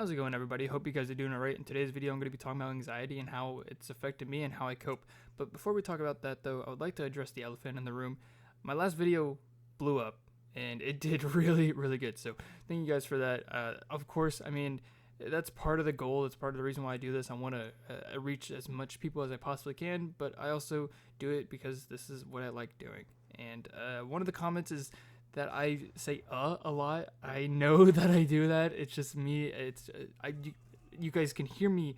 How's it going, everybody? Hope you guys are doing alright. In today's video, I'm going to be talking about anxiety and how it's affected me and how I cope. But before we talk about that, though, I would like to address the elephant in the room. My last video blew up, and it did really, really good. So thank you guys for that. Of course, I mean, that's part of the goal. That's part of the reason why I do this. I want to reach as much people as I possibly can, but I also do it because this is what I like doing. And one of the comments is that I say a lot. I know that I do that. It's just me. You guys can hear me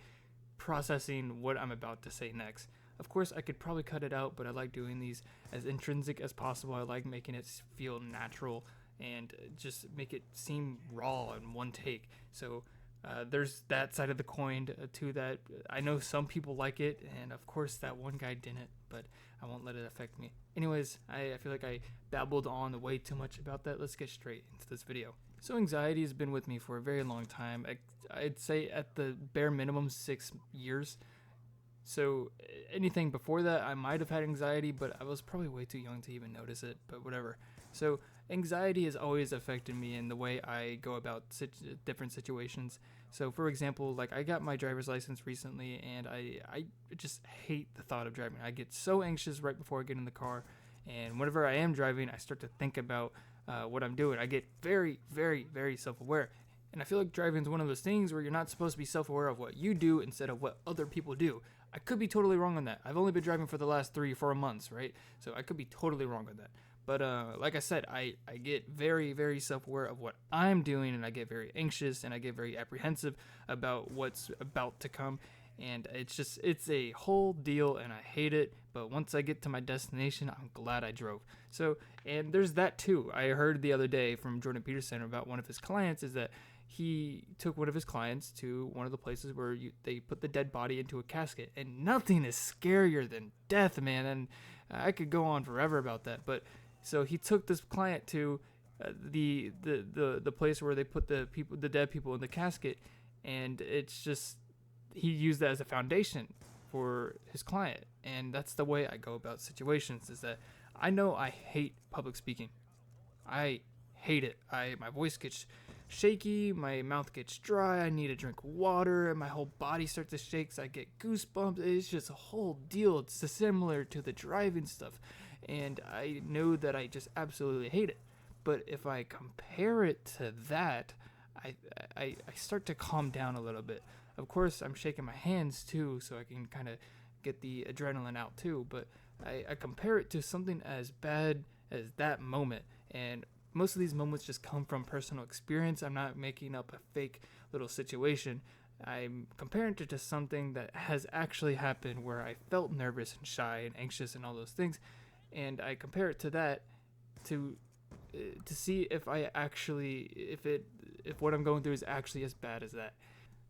processing what I'm about to say next. Of course, I could probably cut it out, but I like doing these as intrinsic as possible. I like making it feel natural and just make it seem raw in one take. So there's that side of the coin to that. I know some people like it, and of course that one guy didn't, but I won't let it affect me. Anyways, I feel like I babbled on way too much about that. Let's get straight into this video. So anxiety has been with me for a very long time. I'd say at the bare minimum 6 years. So anything before that, I might have had anxiety, but I was probably way too young to even notice it, but whatever. So anxiety has always affected me in the way I go about different situations. So for example, like I got my driver's license recently, and I just hate the thought of driving. I get so anxious right before I get in the car, and whenever I am driving, I start to think about what I'm doing. I get very, very, very self-aware. And I feel like driving is one of those things where you're not supposed to be self-aware of what you do instead of what other people do. I could be totally wrong on that. I've only been driving for the last 3 or 4 months, right? So I could be totally wrong on that. But like I said, I get very, very self-aware of what I'm doing, and I get very anxious, and I get very apprehensive about what's about to come. And it's a whole deal, and I hate it. But once I get to my destination, I'm glad I drove. So, and there's that too. I heard the other day from Jordan Peterson about one of his clients is that he took one of his clients to one of the places where they put the dead body into a casket, and nothing is scarier than death, man. And I could go on forever about that, but so he took this client to the place where they put the dead people in the casket, and it's just he used that as a foundation for his client. And that's the way I go about situations, is that I know I hate public speaking. I hate it. My voice gets shaky, my mouth gets dry, I need to drink water, and my whole body starts to shake, so I get goosebumps. It's just a whole deal. It's similar to the driving stuff, and I know that I just absolutely hate it. But if I compare it to that, I start to calm down a little bit. Of course, I'm shaking my hands too, so I can kind of get the adrenaline out too, but I compare it to something as bad as that moment, and most of these moments just come from personal experience. I'm not making up a fake little situation. I'm comparing it to something that has actually happened where I felt nervous and shy and anxious and all those things, and I compare it to that to see if if what I'm going through is actually as bad as that.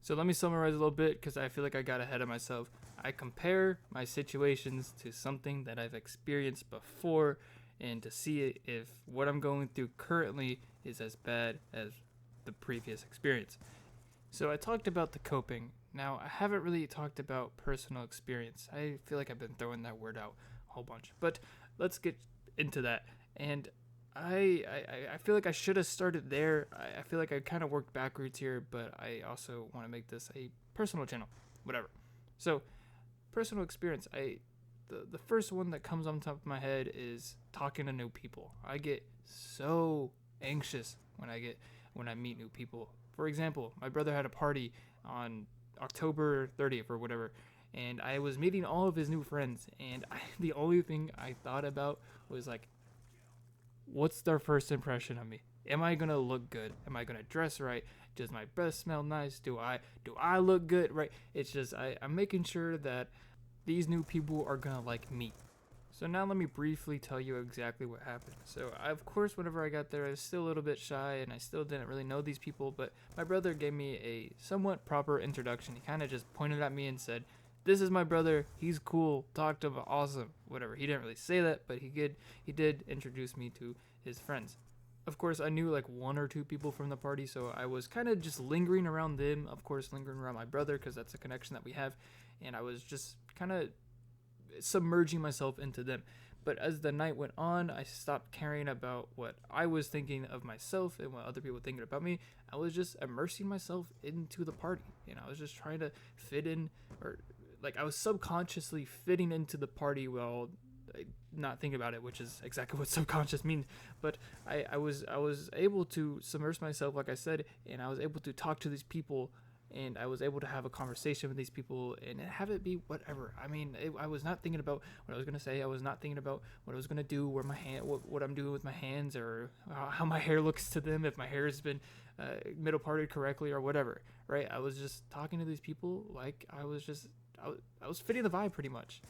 So let me summarize a little bit, because I feel like I got ahead of myself. I compare my situations to something that I've experienced before, and to see if what I'm going through currently is as bad as the previous experience. So I talked about the coping. Now, I haven't really talked about personal experience. I feel like I've been throwing that word out a whole bunch. But let's get into that. And I feel like I should have started there. I feel like I kind of worked backwards here, but I also want to make this a personal channel. Whatever. So, personal experience. The first one that comes on top of my head is talking to new people. I get so anxious when I meet new people. For example, my brother had a party on October 30th or whatever, and I was meeting all of his new friends, and the only thing I thought about was like, what's their first impression of me? Am I gonna look good? Am I gonna dress right? Does my breath smell nice? Do I look good? Right? It's just I'm making sure that these new people are gonna like me. So now let me briefly tell you exactly what happened. So of course, whenever I got there, I was still a little bit shy, and I still didn't really know these people, but my brother gave me a somewhat proper introduction. He kind of just pointed at me and said, "This is my brother. He's cool. Talk to him. Awesome." Whatever. He didn't really say that, but he did introduce me to his friends. Of course, I knew like 1 or 2 people from the party, so I was kind of just lingering around them. Of course, lingering around my brother, because that's a connection that we have, and I was just kind of submerging myself into them. But as the night went on, I stopped caring about what I was thinking of myself and what other people were thinking about me. I was just immersing myself into the party, and I was just trying to fit in, or like I was subconsciously fitting into the party while not thinking about it, which is exactly what subconscious means. But I was able to submerge myself, like I said, and I was able to talk to these people, and I was able to have a conversation with these people and have it be whatever. I mean, I was not thinking about what I was gonna say. I was not thinking about what I was gonna do, where my hand, what I'm doing with my hands, or how my hair looks to them, if my hair has been middle parted correctly or whatever. Right? I was just talking to these people like I was fitting the vibe pretty much.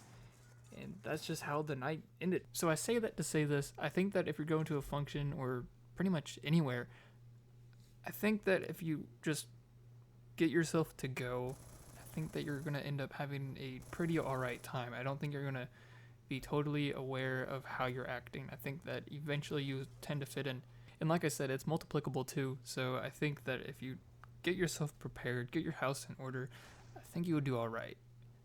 And that's just how the night ended. So I say that to say this. I think that if you're going to a function or pretty much anywhere, I think that if you just get yourself to go, I think that you're going to end up having a pretty alright time. I don't think you're going to be totally aware of how you're acting. I think that eventually you tend to fit in. And like I said, it's multiplicable too. So I think that if you get yourself prepared, get your house in order, I think you would do alright.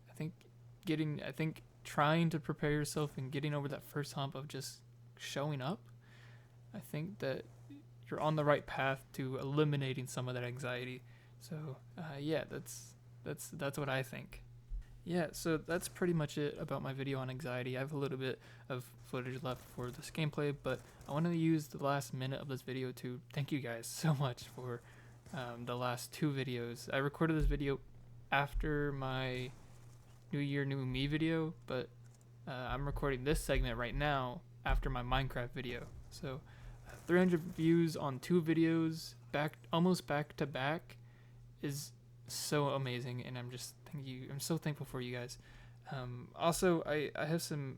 I think trying to prepare yourself and getting over that first hump of just showing up, I think that you're on the right path to eliminating some of that anxiety. So yeah, that's what I think. Yeah, so that's pretty much it about my video on anxiety. I have a little bit of footage left for this gameplay, but I wanted to use the last minute of this video to thank you guys so much for the last 2 videos. I recorded this video after my New Year, New Me video, but I'm recording this segment right now after my Minecraft video. So 300 views on 2 videos, almost back to back, is so amazing, and I'm so thankful for you guys. Also, I have a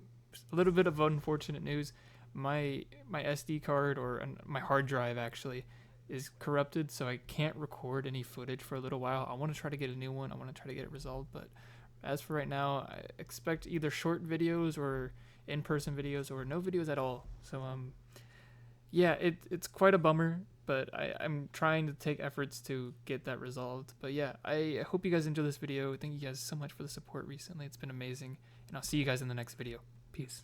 little bit of unfortunate news. My SD card, or my hard drive actually, is corrupted, so I can't record any footage for a little while. I want to try to get a new one. I want to try to get it resolved, but as for right now, I expect either short videos or in-person videos or no videos at all. So yeah, it's quite a bummer, but I'm trying to take efforts to get that resolved. But yeah, I hope you guys enjoyed this video. Thank you guys so much for the support recently. It's been amazing, and I'll see you guys in the next video. Peace.